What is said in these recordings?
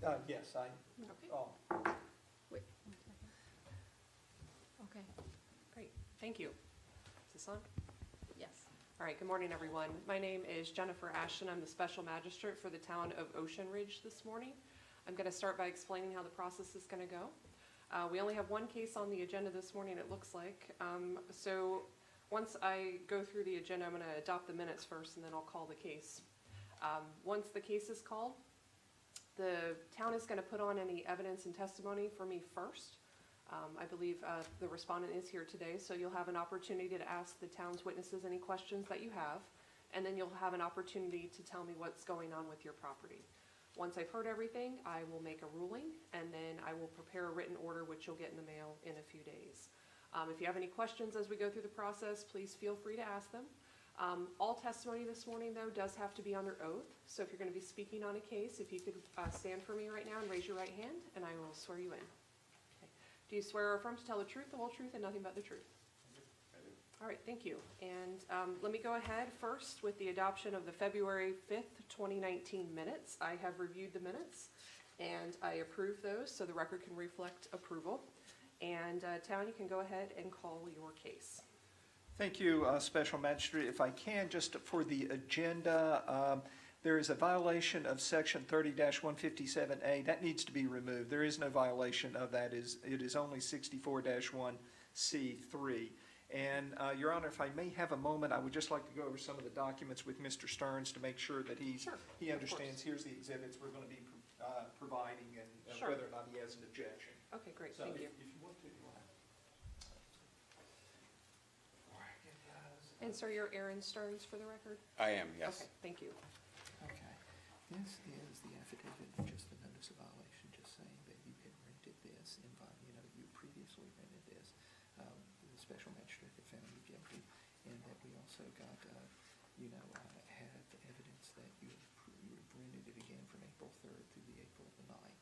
Yes, I, Okay. oh, Wait, 1 second. Okay, Great, thank you. Is this on? yes. All right, good morning, everyone. My name is Jennifer Ashton. I'm the Special Magistrate for the town of Ocean Ridge this morning. I'm going to start by explaining how the process is going to go. We only have one case on the agenda this morning, it looks like. So once I go through the agenda, I'm going to adopt the minutes first, and then I'll call the case. Once the case is called, the town is going to put on any evidence and testimony for me first. I believe the respondent is here today, so you'll have an opportunity to ask the town's witnesses any questions that you have, and then you'll have an opportunity to tell me what's going on with your property. Once I've heard everything, I will make a ruling, and then I will prepare a written order, which you'll get in the mail in a few days. If you have any questions as we go through the process, please feel free to ask them. All testimony this morning, though, does have to be under oath, so if you're going to be speaking on a case, if you could stand for me right now and raise your right hand, and I will swear you in. Do you swear or affirm to tell the truth, the whole truth, and nothing but the truth? I do. All right, thank you. And let me go ahead first with the adoption of the February 5th, 2019 minutes. I have reviewed the minutes, and I approve those, so the record can reflect approval. And Town, you can go ahead and call your case. thank you, Special Magistrate. If I can, just for the agenda, there is a violation of section 30-157A. That needs to be removed. There is no violation of that. It is only 64-1C3. And, Your Honor, if I may have a moment, I would just like to go over some of the documents with Mr. Stearns to make sure that he understands. Here's the exhibits we're going to be providing and Sure. whether or not he has an objection. Okay, great, So thank you. if you want to, you want to. And sir, you're Aaron Stearns for the record? I am, yes. Okay, thank you. Okay, this is the affidavit, just the notice of violation, just saying that you had rented this, you previously rented this. The special magistrate had found you guilty, and that we also got, had evidence that you rented it again from April 3rd through the April the 9th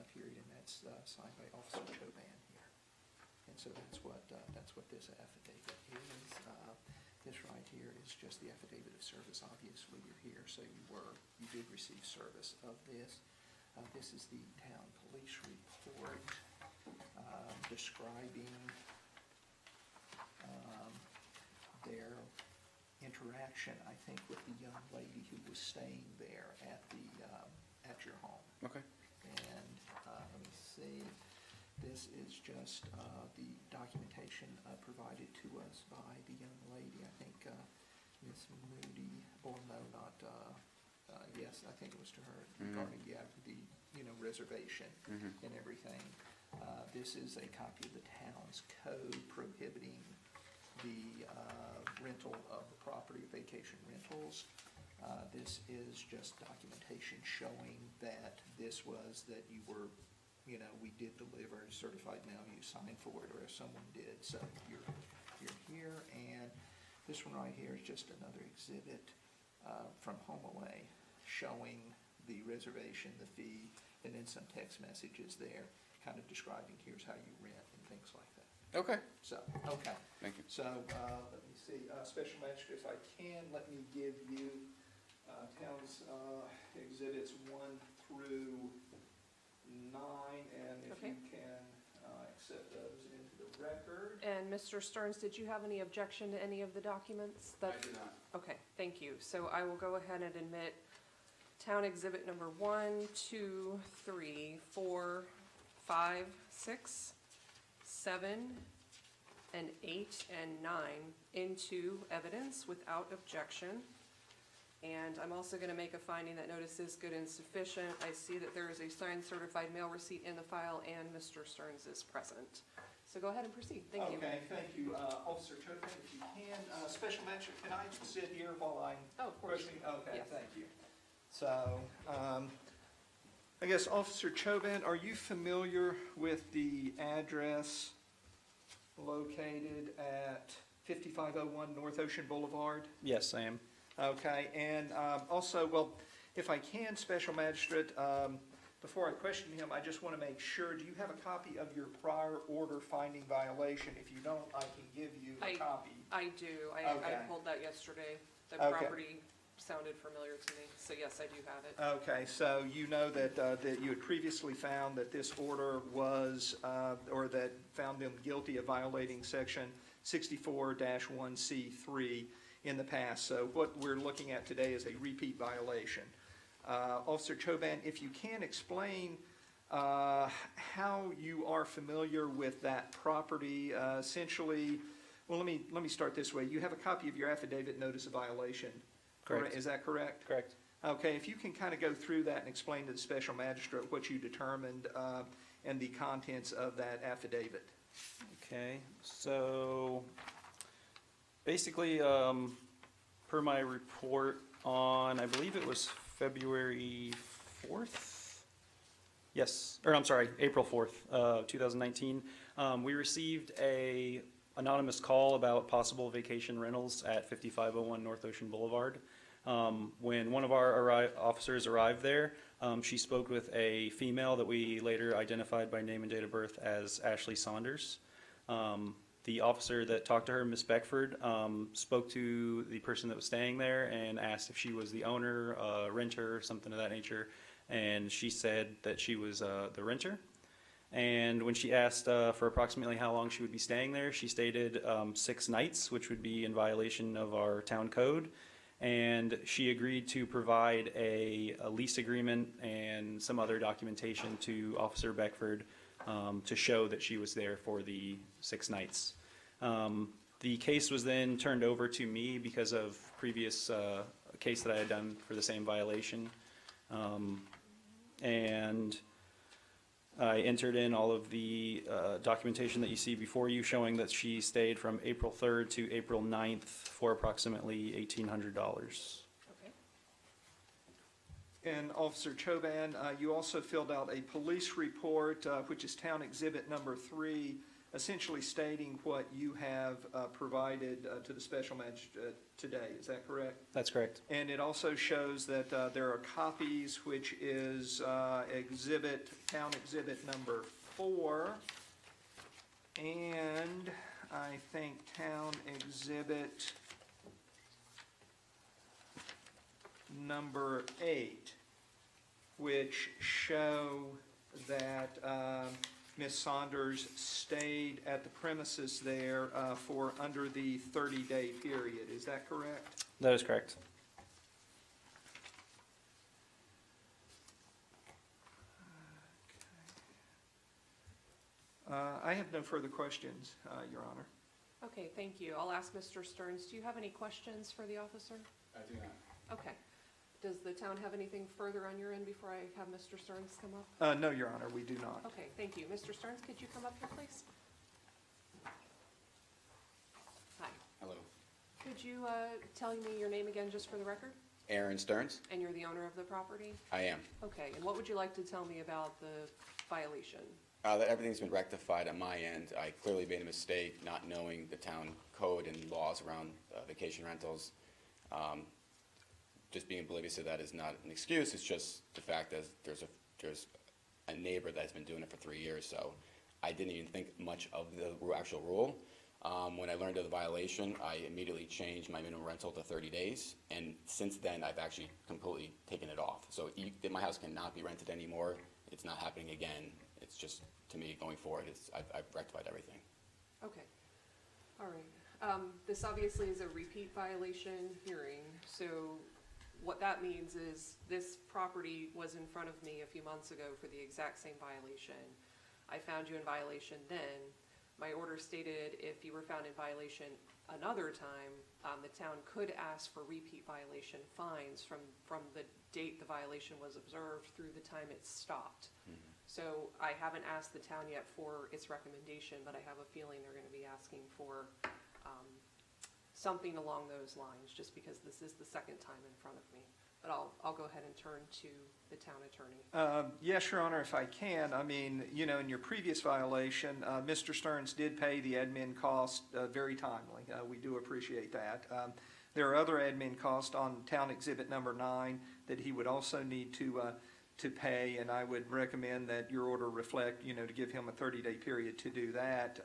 period, and that's signed by Officer Choban here. And so that's what this affidavit is. This right here is just the affidavit of service. Obviously, you're here, so you did receive service of this. This is the town police report describing their interaction, I think, with the young lady who was staying there at your home. Okay. And let me see. This is just the documentation provided to us by the young lady. I think Miss Moody, or no, not, yes, I think it was to her regarding the reservation and everything. This is a copy of the town's code prohibiting the rental of the property, vacation rentals. This is just documentation showing that you were, we did deliver a certified mail, you signed for it, or if someone did, so you're here. And this one right here is just another exhibit from HomeAway showing the reservation, the fee, and then some text messages there kind of describing here's how you rent and things like that. Okay. So, okay. Thank you. So, let me see, Special Magistrate, if I can, let me give you town's exhibits 1 through 9, and if Okay. you can accept those into the record. And Mr. Stearns, did you have any objection to any of the documents? I do not. Okay, thank you. So I will go ahead and admit Town Exhibit number 1, 2, 3, 4, 5, 6, 7, and 8, and 9 into evidence without objection. And I'm also going to make a finding that notice is good and sufficient. I see that there is a signed certified mail receipt in the file, and Mr. Stearns is present. So go ahead and proceed. Thank you. Okay, thank you. Officer Choban, if you can, Special Magistrate, can I sit here while I'm Oh, of course. questioning? Okay, Yes. thank you. So, I guess, Officer Choban, are you familiar with the address located at 5501 North Ocean Boulevard? Yes, I am. Okay, and also, well, if I can, Special Magistrate, before I question him, I just want to make sure, do you have a copy of your prior order finding violation? If you don't, I can give you a copy. I do. I Okay. pulled that yesterday. The Okay. property sounded familiar to me. So yes, I do have it. Okay, so you know that, that you had previously found that this order was, or that found them guilty of violating section 64-1C3 in the past. So what we're looking at today is a repeat violation. Officer Choban, if you can explain how you are familiar with that property, essentially, well, let me start this way. You have a copy of your affidavit notice of violation. Correct. Is that correct? Correct. Okay, if you can kind of go through that and explain to the special magistrate what you determined and the contents of that affidavit. Okay, so basically, per my report on, I believe it was February 4th? Yes, or I'm sorry, April 4th, 2019. We received a anonymous call about possible vacation rentals at 5501 North Ocean Boulevard. When one of our officers arrived there, she spoke with a female that we later identified by name and date of birth as Ashley Saunders. The officer that talked to her, Ms. Beckford, spoke to the person that was staying there and asked if she was the owner, renter, something of that nature, and she said that she was the renter. And when she asked for approximately how long she would be staying there, she stated 6 nights, which would be in violation of our town code. And she agreed to provide a lease agreement and some other documentation to Officer Beckford to show that she was there for the 6 nights. The case was then turned over to me because of previous case that I had done for the same violation. And I entered in all of the documentation that you see before you showing that she stayed from April 3rd to April 9th for approximately $1,800. Okay. And Officer Choban, you also filled out a police report, which is Town Exhibit Number 3, essentially stating what you have provided to the special magistrate today. Is that correct? That's correct. And it also shows that there are copies, which is Town Exhibit Number 4, and I think Town Exhibit Number 8, which show that Ms. Saunders stayed at the premises there for under the 30-day period. Is that correct? That is correct. I have no further questions, Your Honor. Okay, thank you. I'll ask Mr. Stearns, do you have any questions for the officer? I do not. Okay. Does the town have anything further on your end before I have Mr. Stearns come up? No, Your Honor, we do not. Okay, thank you. Mr. Stearns, could you come up here, please? Hi. Hello. Could you tell me your name again, just for the record? Aaron Stearns? And you're the owner of the property? I am. Okay, and what would you like to tell me about the violation? That everything's been rectified on my end. I clearly made a mistake not knowing the town code and laws around vacation rentals. Just being oblivious to that is not an excuse. It's just the fact that there's a neighbor that's been doing it for 3 years, so I didn't even think much of the actual rule. When I learned of the violation, I immediately changed my minimum rental to 30 days, and since then, I've actually completely taken it off. So my house cannot be rented anymore. It's not happening again. It's just, to me, going forward, I've rectified everything. Okay, all right. This obviously is a repeat violation hearing, so what that means is this property was in front of me a few months ago for the exact same violation. I found you in violation then. My order stated if you were found in violation another time, the town could ask for repeat violation fines from the date the violation was observed through the time it stopped. Mm-hmm. So I haven't asked the town yet for its recommendation, but I have a feeling they're gonna be asking for something along those lines, just because this is the second time in front of me. But I'll go ahead and turn to the town attorney. Yes, Your Honor, if I can. I mean, you know, in your previous violation, Mr. Stearns did pay the admin cost very timely. We do appreciate that. There are other admin costs on Town Exhibit Number 9 that he would also need to pay, and I would recommend that your order reflect, you know, to give him a 30-day period to do that.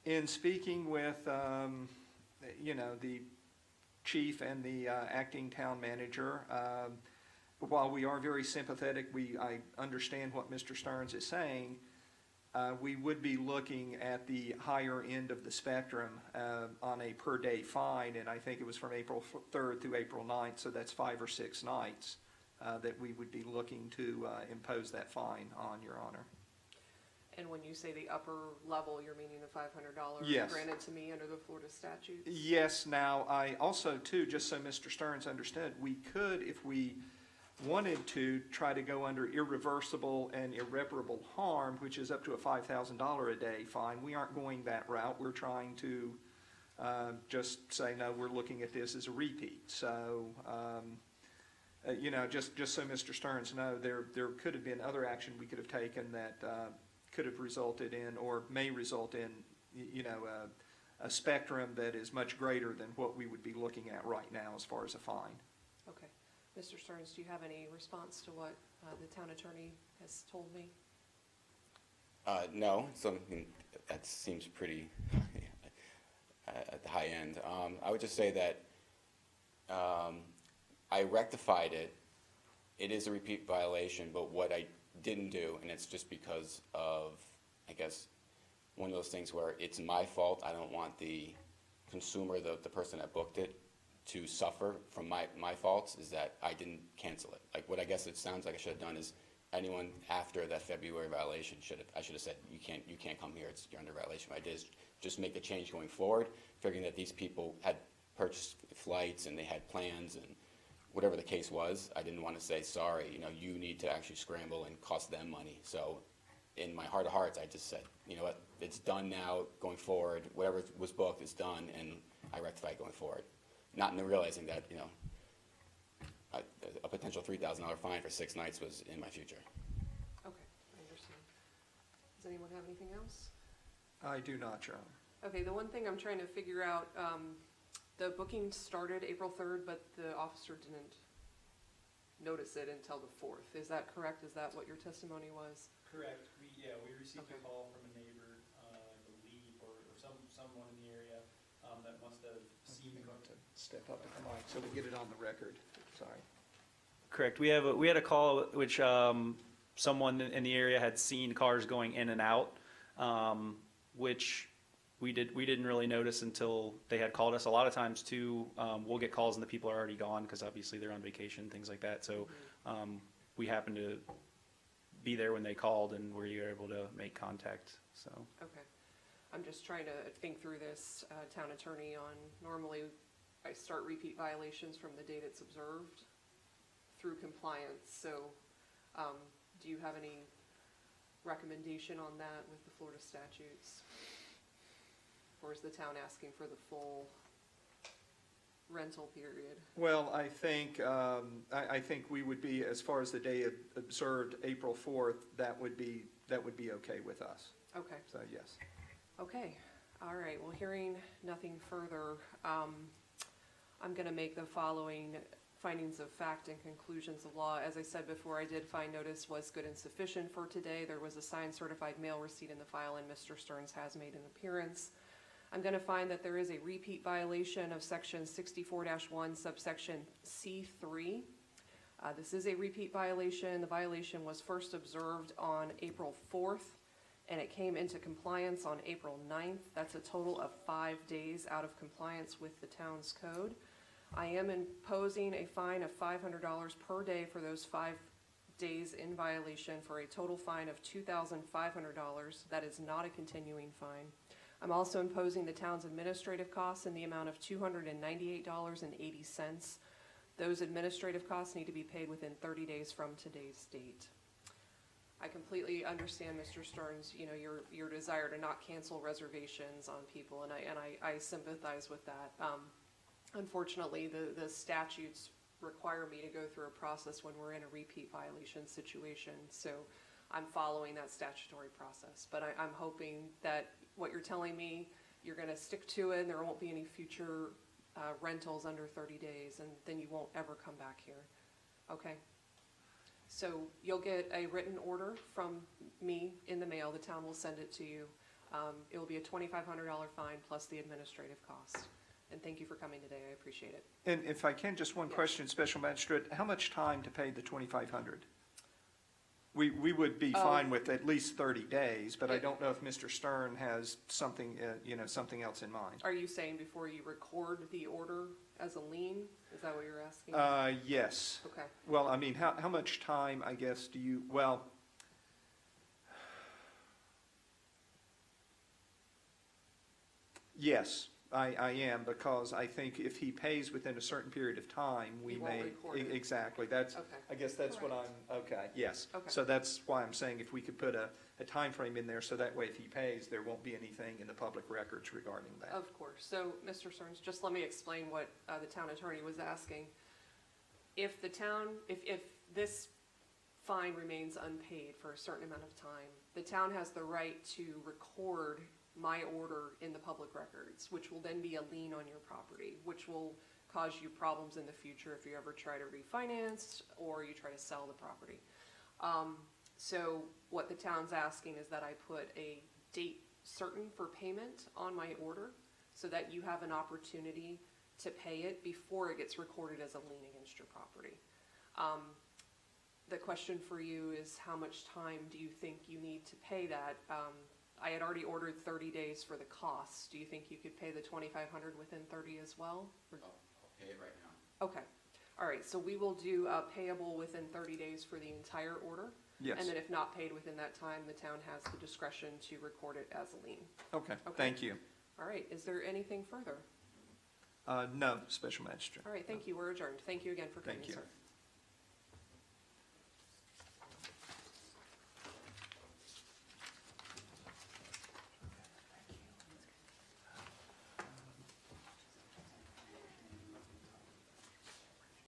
In speaking with, you know, the chief and the acting town manager. While we are very sympathetic, I understand what Mr. Stearns is saying. We would be looking at the higher end of the spectrum on a per-day fine, and I think it was from April 3rd through April 9th, so that's 5 or 6 nights that we would be looking to impose that fine on, Your Honor. And when you say the upper level, you're meaning the $500 Yes. granted to me under the Florida statutes? Yes, now, I also, too, just so Mr. Stearns understood, we could, if we wanted to, try to go under irreversible and irreparable harm, which is up to a $5,000 a day fine. We aren't going that route. We're trying to just say, no, we're looking at this as a repeat. So, you know, just so Mr. Stearns know, there could have been other action we could have taken that could have resulted in, or may result in, you know, a spectrum that is much greater than what we would be looking at right now as far as a fine. Okay. Mr. Stearns, do you have any response to what the town attorney has told me? No, something that seems pretty at the high end. I would just say that I rectified it. It is a repeat violation, but what I didn't do, and it's just because of, I guess, one of those things where it's my fault. I don't want the consumer, the person that booked it, to suffer from my faults, is that I didn't cancel it. Like, what I guess it sounds like I should have done is, anyone after that February violation I should have said, you can't come here, you're under violation. What I did is just make the change going forward, figuring that these people had purchased flights and they had plans, and whatever the case was, I didn't want to say, sorry, you know, you need to actually scramble and cost them money. So in my heart of hearts, I just said, you know what, it's done now, going forward, whatever was booked is done, and I rectify it going forward. Not realizing that, you know, a potential $3,000 fine for 6 nights was in my future. Okay, I understand. Does anyone have anything else? I do not, Your Honor. Okay, the one thing I'm trying to figure out, the booking started April 3rd, but the officer didn't notice it until the 4th. Is that correct? Is that what your testimony was? Correct. We received Okay. a call from a neighbor, I believe, or someone in the area that must have seen the car. To step up to the mic so we get it on the record. Sorry. Correct. We had a call which someone in the area had seen cars going in and out, which we didn't really notice until they had called us. A lot of times too, we'll get calls and the people are already gone because obviously they're on vacation, things like that. So we happened to be there when they called and we were able to make contact. So. Okay. I'm just trying to think through this, town attorney, on normally I start repeat violations from the date it's observed through compliance. So do you have any recommendation on that with the Florida statutes? Or is the town asking for the full rental period? Well, I think we would be, as far as the day observed, April 4th, that would be okay with us. Okay. So, yes. Okay, all right, well, hearing nothing further, I'm gonna make the following findings of fact and conclusions of law. As I said before, I did find notice was good and sufficient for today. There was a signed certified mail receipt in the file, and Mr. Stearns has made an appearance. I'm gonna find that there is a repeat violation of section 64-1 subsection C3. This is a repeat violation. The violation was first observed on April 4th. And it came into compliance on April 9th. That's a total of 5 days out of compliance with the town's code. I am imposing a fine of $500 per day for those 5 days in violation, for a total fine of $2,500. That is not a continuing fine. I'm also imposing the town's administrative costs in the amount of $298.80. Those administrative costs need to be paid within 30 days from today's date. I completely understand, Mr. Stearns, you know, your desire to not cancel reservations on people, and I sympathize with that. Unfortunately, the statutes require me to go through a process when we're in a repeat violation situation, so I'm following that statutory process. But I'm hoping that what you're telling me, you're gonna stick to it, and there won't be any future rentals under 30 days, and then you won't ever come back here, okay? So you'll get a written order from me in the mail. The town will send it to you. It will be a $2,500 fine plus the administrative cost. And thank you for coming today, I appreciate it. And if I can, just one Yes. question, Special Magistrate, how much time to pay the 2,500? We would be Oh. fine with at least 30 days, but I Yeah. don't know if Mr. Stern has something, something else in mind. Are you saying before you record the order as a lien? Is that what you're asking? Yes. Okay, Well, I mean, how much time, I guess, do you, well, yes, I am, because I think if he pays within a certain period of time, we You won't may. record it. Exactly, that's, okay, I guess that's what I'm, okay, yes. Okay. So that's why I'm saying if we could put a timeframe in there, so that way if he pays, there won't be anything in the public records regarding that. of course. So, Mr. Stearns, just let me explain what the town attorney was asking. If the town, if this fine remains unpaid for a certain amount of time, the town has the right to record my order in the public records, which will then be a lien on your property, which will cause you problems in the future if you ever try to refinance or you try to sell the property. So what the town's asking is that I put a date certain for payment on my order so that you have an opportunity to pay it before it gets recorded as a lien against your property. The question for you is how much time do you think you need to pay that? I had already ordered 30 days for the costs. Do you think you could pay the 2,500 within 30 as well? Or- I'll pay it right now. Okay, all right, so we will do payable within 30 days for the entire order. Yes, And then if not paid within that time, the town has the discretion to record it as a lien. okay, Okay. thank you. All right, is there anything further? No, Special Magistrate. All right, thank you, we're adjourned. Thank you again for coming, Thank you. sir.